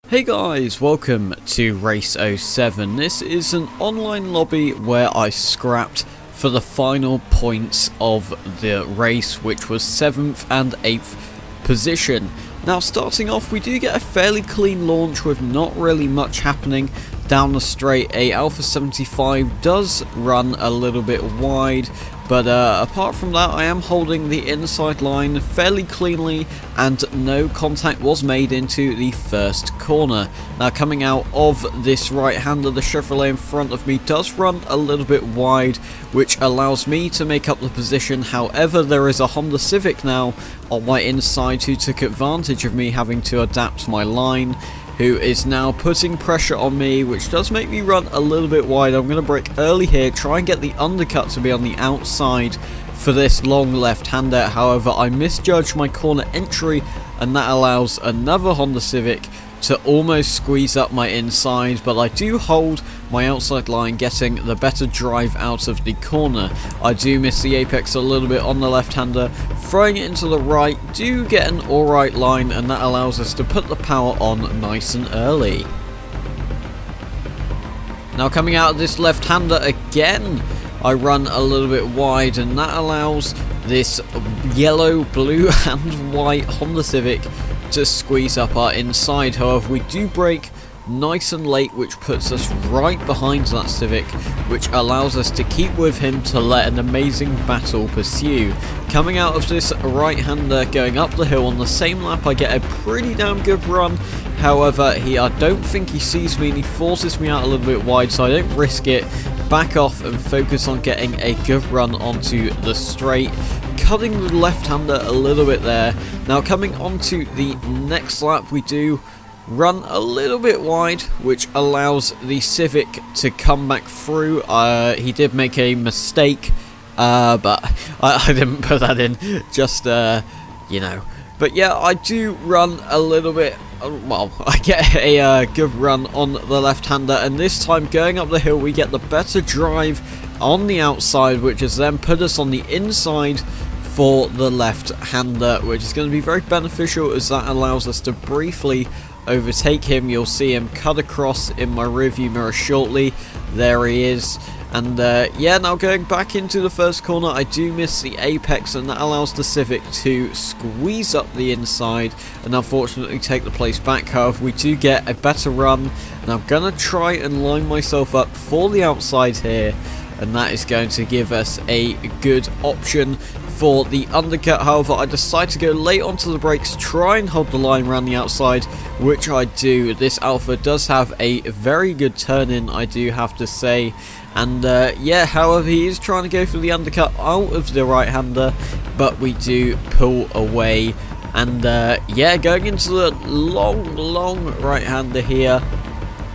Hey guys, welcome to Race 07. This is an online lobby where I scrapped for the final points of the race, which was 7th and 8th position. Now starting off, we do get a fairly clean launch with not really much happening down the straight. A Alpha 75 does run a little bit wide, but apart from that, I am holding the inside line fairly cleanly and no contact was made into the first corner. Now coming out of this right-hander, the Chevrolet in front of me does run a little bit wide, which allows me to make up the position. However, there is a Honda Civic now on my inside who took advantage of me having to adapt my line, who is now putting pressure on me, which does make me run a little bit wide. I'm going to brake early here, try and get the undercut to be on the outside for this long left-hander. However, I misjudged my corner entry, and that allows another Honda Civic to almost squeeze up my inside, but I do hold my outside line, getting the better drive out of the corner. I do miss the apex a little bit on the left-hander, throwing it into the right, do get an alright line, and that allows us to put the power on nice and early. Now coming out of this left-hander again, I run a little bit wide, and that allows this yellow, blue and white Honda Civic to squeeze up our inside. However, we do brake nice and late, which puts us right behind that Civic, which allows us to keep with him to let an amazing battle pursue. Coming out of this right-hander, going up the hill on the same lap, I get a pretty damn good run. However, I don't think he sees me and he forces me out a little bit wide, so I don't risk it. Back off and focus on getting a good run onto the straight, cutting the left-hander a little bit there. Now coming onto the next lap, we do run a little bit wide, which allows the Civic to come back through. He did make a mistake, but I didn't put that in, just you know. But yeah, I do run a little bit, well, I get a good run on the left-hander, and this time going up the hill we get the better drive on the outside, which has then put us on the inside for the left-hander, which is going to be very beneficial as that allows us to briefly overtake him. You'll see him cut across in my rearview mirror shortly. There he is. And yeah, now going back into the first corner, I do miss the apex, and that allows the Civic to squeeze up the inside and unfortunately take the place back. However, we do get a better run, and I'm going to try and line myself up for the outside here, and that is going to give us a good option for the undercut. However, I decide to go late onto the brakes, try and hold the line around the outside, which I do. This Alpha does have a very good turn in, I do have to say. And yeah, however, he is trying to go for the undercut out of the right-hander, but we do pull away. And yeah, going into the long right-hander here,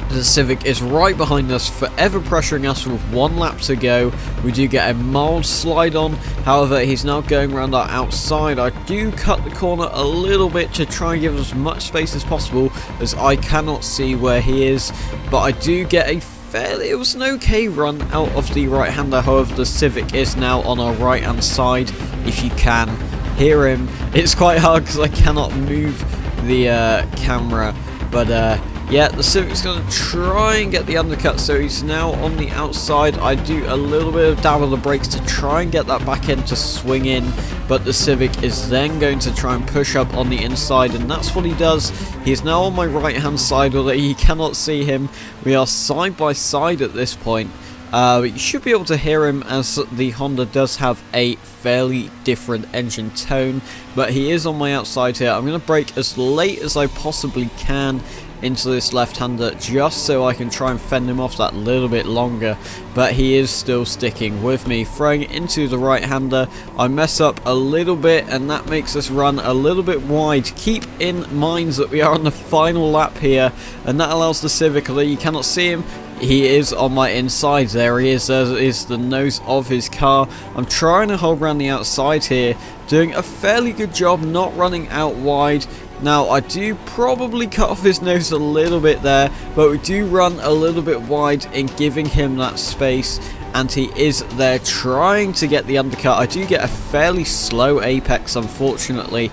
the Civic is right behind us, forever pressuring us with 1 lap to go. We do get a mild slide on, however he's now going around our outside. I do cut the corner a little bit to try and give us as much space as possible, as I cannot see where he is, but I do get a it was an okay run out of the right-hander. However, the Civic is now on our right-hand side, if you can hear him. It's quite hard because I cannot move the camera, but yeah, the Civic's going to try and get the undercut, so he's now on the outside. I do a little bit of dab on the brakes to try and get that back end to swing in, but the Civic is then going to try and push up on the inside, and that's what he does. He's now on my right hand side, although you cannot see him. We are side by side at this point. But you should be able to hear him, as the Honda does have a fairly different engine tone, but he is on my outside here. I'm going to brake as late as I possibly can into this left-hander, just so I can try and fend him off that little bit longer, but he is still sticking with me. Throwing it into the right-hander, I mess up a little bit, and that makes us run a little bit wide. Keep in mind that we are on the final lap here, and that allows the Civic, although you cannot see him, he is on my inside. There he is. There is the nose of his car. I'm trying to hold around the outside here, doing a fairly good job not running out wide. Now, I do probably cut off his nose a little bit there, but we do run a little bit wide in giving him that space, and he is there trying to get the undercut. I do get a fairly slow apex, unfortunately,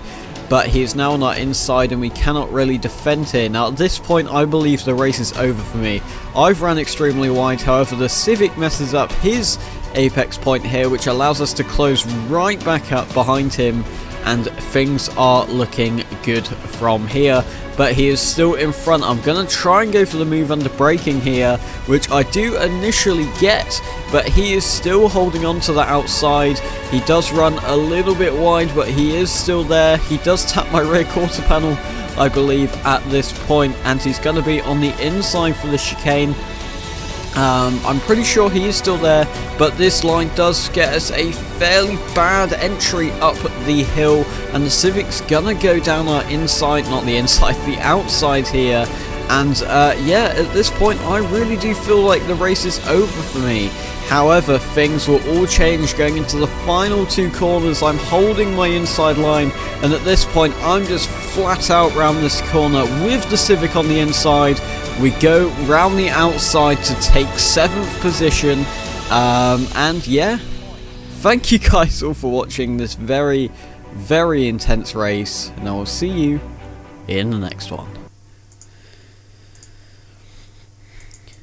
but he is now on our inside and we cannot really defend here. Now at this point I believe the race is over for me. I've ran extremely wide, however the Civic messes up his apex point here, which allows us to close right back up behind him, and things are looking good from here. But he is still in front. I'm going to try and go for the move under braking here, which I do initially get, but he is still holding on to the outside. He does run a little bit wide, but he is still there. He does tap my rear quarter panel, I believe, at this point, and he's going to be on the inside for the chicane. I'm pretty sure he is still there, but this line does get us a fairly bad entry up the hill, and the Civic's gonna go down our inside, not the inside, the outside here. And yeah, at this point I really do feel like the race is over for me. However, things will all change going into the final two corners. I'm holding my inside line, and at this point I'm just flat out round this corner with the Civic on the inside. We go round the outside to take 7th position, and yeah, thank you guys all for watching this very, very intense race, and I will see you in the next one.